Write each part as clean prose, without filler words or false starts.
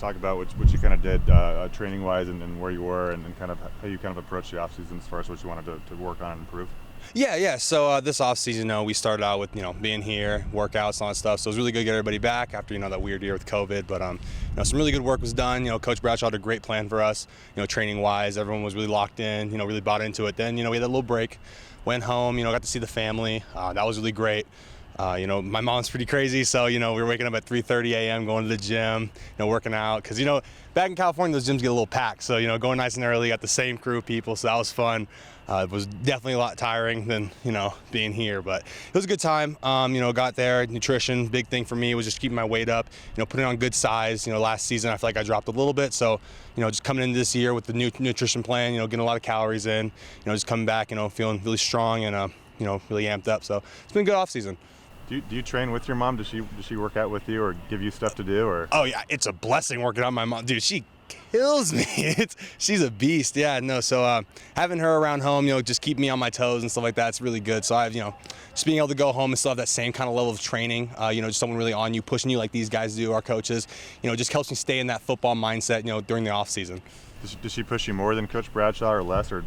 talk about what you kind of did training-wise and where you were and kind of how you kind of approached the off-season as far as what you wanted to work on and improve? Yeah. So this offseason, we started out with, being here, workouts and all that stuff. So it was really good to get everybody back after, that weird year with COVID. But, some really good work was done. Coach Bradshaw had a great plan for us, training-wise. Everyone was really locked in, really bought into it. Then, we had that little break, went home, got to see the family. That was really great. My mom's pretty crazy, so, we were waking up at 3:30 a.m., going to the gym, working out. Because, back in California, those gyms get a little packed. So, going nice and early, got the same crew of people, so that was fun. It was definitely a lot tiring than, being here, but it was a good time. Got there, nutrition, big thing for me was just keeping my weight up, putting on good size. Last season, I feel like I dropped a little bit. So, just coming into this year with the new nutrition plan, getting a lot of calories in, just coming back, feeling really strong and, really amped up. So it's been a good off season. Do you train with your mom? Does she work out with you or give you stuff to do? Or Oh yeah, it's a blessing working out with my mom, dude. She kills me. She's a beast. Yeah, no. So having her around home, just keep me on my toes and stuff like that. It's really good. So I've, just being able to go home and still have that same kind of level of training. Just someone really on you, pushing you like these guys do, our coaches. Just helps me stay in that football mindset. During the off season. Does she push you more than Coach Bradshaw or less, or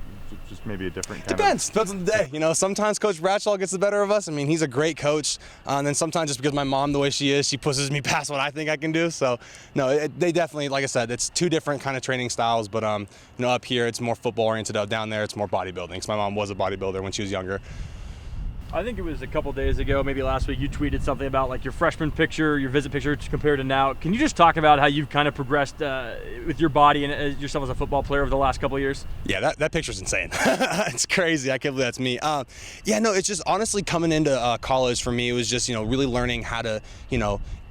just maybe a different kind Depends on the day. Sometimes Coach Bradshaw gets the better of us. I mean, he's a great coach. And then sometimes just because my mom, the way she is, she pushes me past what I think I can do. So, no, they definitely, like I said, it's two different kind of training styles. But, up here, it's more football oriented. Down there, it's more bodybuilding. Because my mom was a bodybuilder when she was younger. I think it was a couple days ago, maybe last week, you tweeted something about like your freshman picture, your visit picture compared to now. Can you just talk about how you've kind of progressed with your body and yourself as a football player over the last couple of years? Yeah, that picture's insane. It's crazy. I can't believe that's me. It's just honestly coming into college for me, it was just, really learning how to,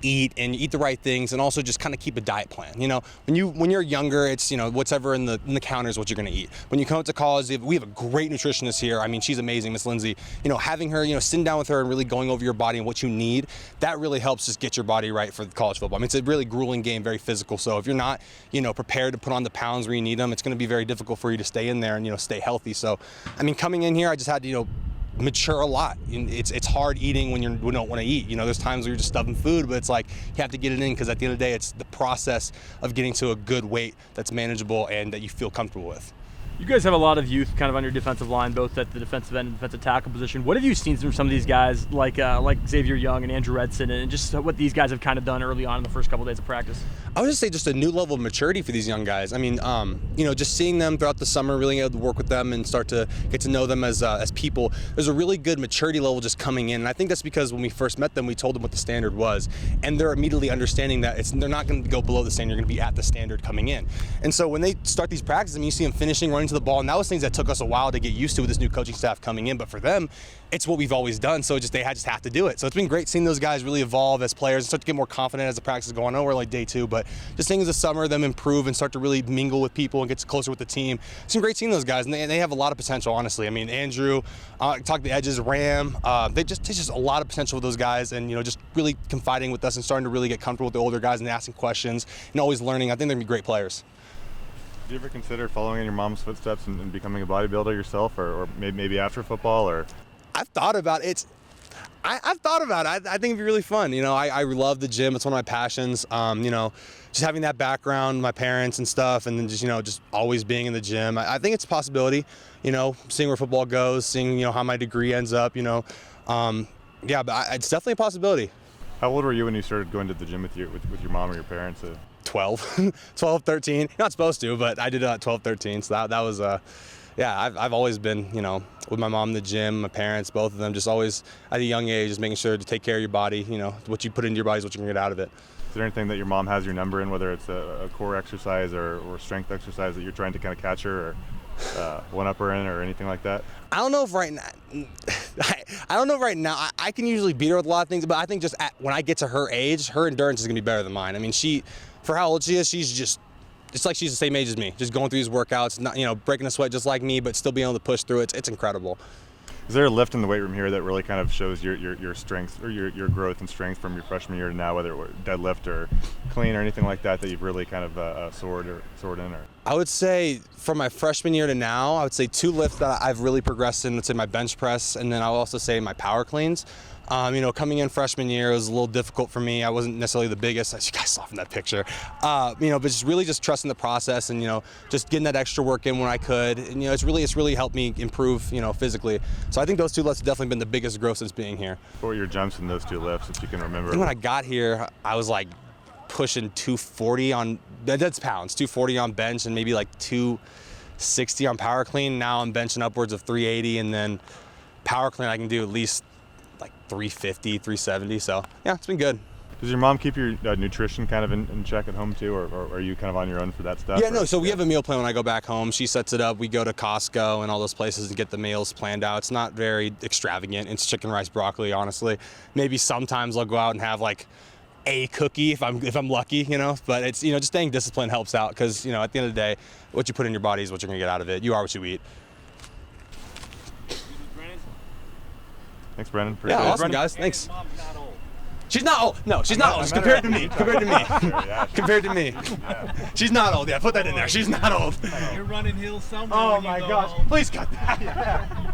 eat the right things and also just kind of keep a diet plan. When you're younger, it's, whatever in the counter is what you're going to eat. When you come to college, we have a great nutritionist here. I mean, she's amazing, Miss Lindsay. Having her, sitting down with her and really going over your body and what you need, that really helps just get your body right for college football. I mean, it's a really grueling game, very physical. So if you're not, prepared to put on the pounds where you need them, it's going to be very difficult for you to stay in there and, stay healthy. So, I mean, coming in here, I just had to, mature a lot. It's hard eating when you don't want to eat. There's times where you're just stuffing food, but it's like you have to get it in because at the end of the day, it's the process of getting to a good weight that's manageable and that you feel comfortable with. You guys have a lot of youth kind of on your defensive line, both at the defensive end and defensive tackle position. What have you seen from some of these guys like Xavier Young and Andrew Redson and just what these guys have kind of done early on in the first couple of days of practice? I would just say just a new level of maturity for these young guys. I mean, just seeing them throughout the summer, really able to work with them and start to get to know them as people. There's a really good maturity level just coming in, and I think that's because when we first met them, we told them what the standard was, and they're immediately understanding that they're not going to go below the standard, they're going to be at the standard coming in. And so when they start these practices, I mean, you see them finishing, running to the ball, and that was things that took us a while to get used to with this new coaching staff coming in, but for them, it's what we've always done, so they just have to do it. So it's been great seeing those guys really evolve as players and start to get more confident as the practice is going on. We're like day 2, but just seeing as the summer, them improve and start to really mingle with people and get closer with the team. It's been great seeing those guys, and they have a lot of potential, honestly. I mean, Andrew, talk the edges, Ram, they just a lot of potential with those guys, and just really confiding with us and starting to really get comfortable with the older guys and asking questions and always learning. I think they're gonna be great players. Did you ever consider following in your mom's footsteps and becoming a bodybuilder yourself, or maybe after football? Or I've thought about it. I've thought about it. I think it'd be really fun. I love the gym. It's one of my passions. Just having that background, my parents and stuff, and then just always being in the gym. I think it's a possibility. Seeing where football goes, seeing how my degree ends up. But it's definitely a possibility. How old were you when you started going to the gym with your mom or your parents? 12, 13. You're not supposed to, but I did it at 12, 13. So that was, I've always been, with my mom in the gym, my parents, both of them, just always at a young age, just making sure to take care of your body. What you put into your body is what you're going to get out of it. Is there anything that your mom has your number in, whether it's a core exercise or strength exercise that you're trying to kind of catch her or one up her in or anything like that? I don't know if right now, I can usually beat her with a lot of things, but I think just when I get to her age, her endurance is going to be better than mine. I mean, for how old she is, it's like she's the same age as me, just going through these workouts, not, breaking a sweat just like me, but still being able to push through it. It's incredible. Is there a lift in the weight room here that really kind of shows your strength or your growth and strength from your freshman year to now, whether it were deadlift or clean or anything like that you've really kind of soared in? Or I would say from my freshman year to now, I would say 2 lifts that I've really progressed in. Let's say my bench press, and then I'll also say my power cleans. Coming in freshman year, it was a little difficult for me. I wasn't necessarily the biggest, as you guys saw from that picture. But just trusting the process and, just getting that extra work in when I could. And, it's really helped me improve, physically. So I think those two lifts have definitely been the biggest growth since being here. What were your jumps in those two lifts, if you can remember? I think when I got here, I was like pushing 240 on, that's pounds, 240 on bench and maybe like 260 on power clean. Now I'm benching upwards of 380, and then power clean I can do at least like 350, 370. So yeah, it's been good. Does your mom keep your nutrition kind of in check at home too, or are you kind of on your own for that stuff? Yeah, no, so we have a meal plan when I go back home. She sets it up. We go to Costco and all those places to get the meals planned out. It's not very extravagant. It's chicken, rice, broccoli, honestly. Maybe sometimes I'll go out and have like a cookie if I'm lucky, but it's, just staying disciplined helps out, because, at the end of the day, what you put in your body is what you're going to get out of it. You are what you eat. Thanks, Brennan. Yeah, awesome, guys. Thanks. She's not old. No, she's not old. Just compared to me. Compared to me. She's not old. Yeah, put that in there. She's not old. You're running hills somewhere. Oh my gosh. Please cut that.